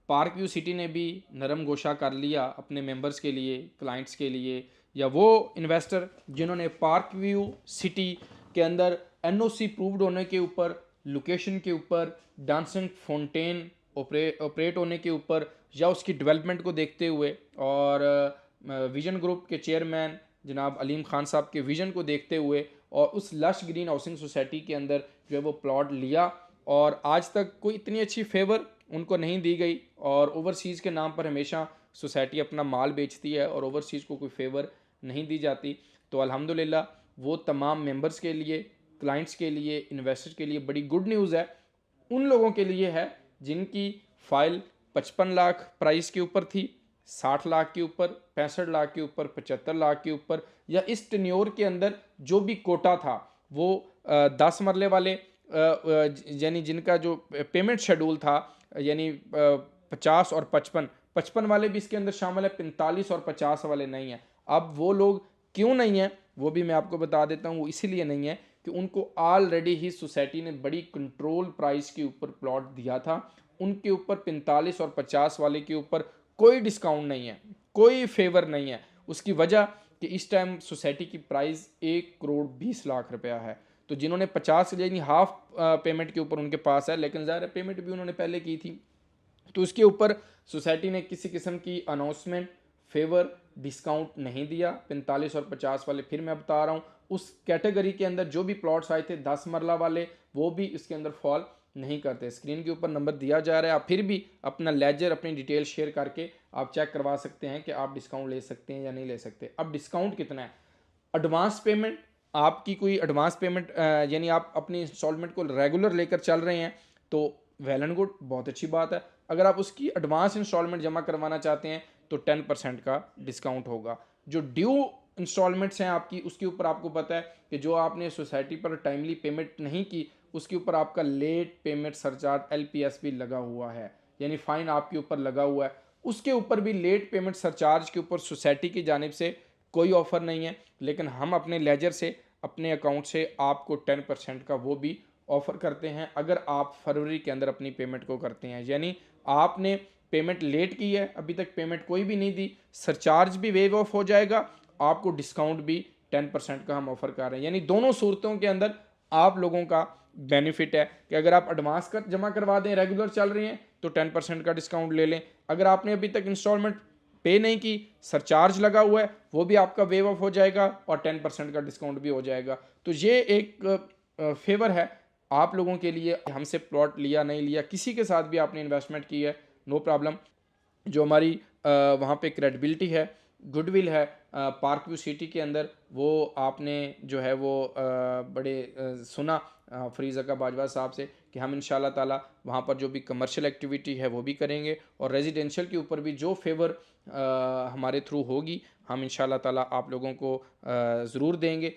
Park view city ने भी नरम गोशा कर लिया अपने मेंबर्स के लिए, क्लाइंट्स के लिए, या वो इन्वेस्टर जिन्होंने पार्क व्यू सिटी के अंदर एनओसी प्रूव्ड होने के ऊपर, लोकेशन के ऊपर, डांसिंग फाउंटेन ऑपरेट होने के ऊपर, या उसकी डेवलपमेंट को देखते हुए, और विजन ग्रुप के चेयरमैन जनाब अलीम खान साहब के विजन को देखते हुए, और उस लश ग्रीन हाउसिंग सोसाइटी के अंदर जो है वो प्लॉट लिया, और आज तक कोई इतनी अच्छी फेवर उनको नहीं दी गई। और ओवरसीज़ के नाम पर हमेशा सोसाइटी अपना माल बेचती है और ओवरसीज़ को कोई फेवर नहीं दी जाती। तो अल्हम्दुलिल्लाह वो तमाम मेंबर्स के लिए, क्लाइंट्स के लिए, इन्वेस्टर्स के लिए बड़ी गुड न्यूज़ है। उन लोगों के लिए है जिनकी फ़ाइल 55 लाख प्राइस के ऊपर थी, 60 लाख के ऊपर, 65 लाख के ऊपर, 75 लाख के ऊपर, या इस टेन्योर के अंदर जो भी कोटा था वो 10 मरले वाले, यानी जिनका जो पेमेंट शेड्यूल था, यानी 50 और 55 वाले भी इसके अंदर शामिल है, 45 और 50 वाले नहीं हैं। अब वो लोग क्यों नहीं हैं वो भी मैं आपको बता देता हूँ। वो इसीलिए नहीं है कि उनको ऑलरेडी ही सोसाइटी ने बड़ी कंट्रोल प्राइस के ऊपर प्लॉट दिया था। उनके ऊपर 45 और 50 वाले के ऊपर कोई डिस्काउंट नहीं है, कोई फेवर नहीं है। उसकी वजह कि इस टाइम सोसाइटी की प्राइस 1 करोड़ 20 लाख रुपया है। तो जिन्होंने 50 यानी हाफ पेमेंट के ऊपर उनके पास है, लेकिन ज़ाहिर है पेमेंट भी उन्होंने पहले की थी, तो उसके ऊपर सोसाइटी ने किसी किस्म की अनाउंसमेंट, फेवर, डिस्काउंट नहीं दिया। 45 और 50 वाले, फिर मैं बता रहा हूँ, उस कैटेगरी के अंदर जो भी प्लॉट्स आए थे 10 मरला वाले, वो भी इसके अंदर फॉल नहीं करते। स्क्रीन के ऊपर नंबर दिया जा रहा है, आप फिर भी अपना लेजर, अपनी डिटेल शेयर करके आप चेक करवा सकते हैं कि आप डिस्काउंट ले सकते हैं या नहीं ले सकते। अब डिस्काउंट कितना है? एडवांस पेमेंट, आपकी कोई एडवांस पेमेंट, यानी आप अपनी इंस्टॉलमेंट को रेगुलर लेकर चल रहे हैं, तो वेल एंड गुड, बहुत अच्छी बात है। अगर आप उसकी एडवांस इंस्टॉलमेंट जमा करवाना चाहते हैं तो 10% का डिस्काउंट होगा। जो ड्यू इंस्टॉलमेंट्स हैं आपकी, उसके ऊपर आपको पता है कि जो आपने सोसाइटी पर टाइमली पेमेंट नहीं की, उसके ऊपर आपका लेट पेमेंट सरचार्ज एलपीएस भी लगा हुआ है, यानी फ़ाइन आपके ऊपर लगा हुआ है। उसके ऊपर भी लेट पेमेंट सरचार्ज के ऊपर सोसाइटी की जानिब से कोई ऑफ़र नहीं है, लेकिन हम अपने लेजर से, अपने अकाउंट से आपको 10% का वो भी ऑफ़र करते हैं अगर आप फरवरी के अंदर अपनी पेमेंट को करते हैं। यानी आपने पेमेंट लेट की है, अभी तक पेमेंट कोई भी नहीं दी, सरचार्ज भी वेव ऑफ हो जाएगा, आपको डिस्काउंट भी 10% का हम ऑफ़र कर रहे हैं। यानी दोनों सूरतों के अंदर आप लोगों का बेनिफिट है कि अगर आप एडवांस कर जमा करवा दें, रेगुलर चल रही हैं, तो 10% का डिस्काउंट ले लें। अगर आपने अभी तक इंस्टॉलमेंट पे नहीं की, सरचार्ज लगा हुआ है, वो भी आपका वेव ऑफ हो जाएगा और 10% का डिस्काउंट भी हो जाएगा। तो ये एक फेवर है आप लोगों के लिए। हमसे प्लॉट लिया नहीं लिया, किसी के साथ भी आपने इन्वेस्टमेंट की है, नो प्रॉब्लम। जो हमारी वहाँ पे क्रेडिबिलिटी है, गुडविल है पार्क व्यू सिटी के अंदर, वो आपने जो है वो बड़े सुना फरीज़ अका बाजवा साहब से कि हम इंशाल्लाह ताला वहाँ पर जो भी कमर्शियल एक्टिविटी है वो भी करेंगे, और रेजिडेंशियल के ऊपर भी जो फेवर हमारे थ्रू होगी हम इंशाल्लाह ताला आप लोगों को ज़रूर देंगे।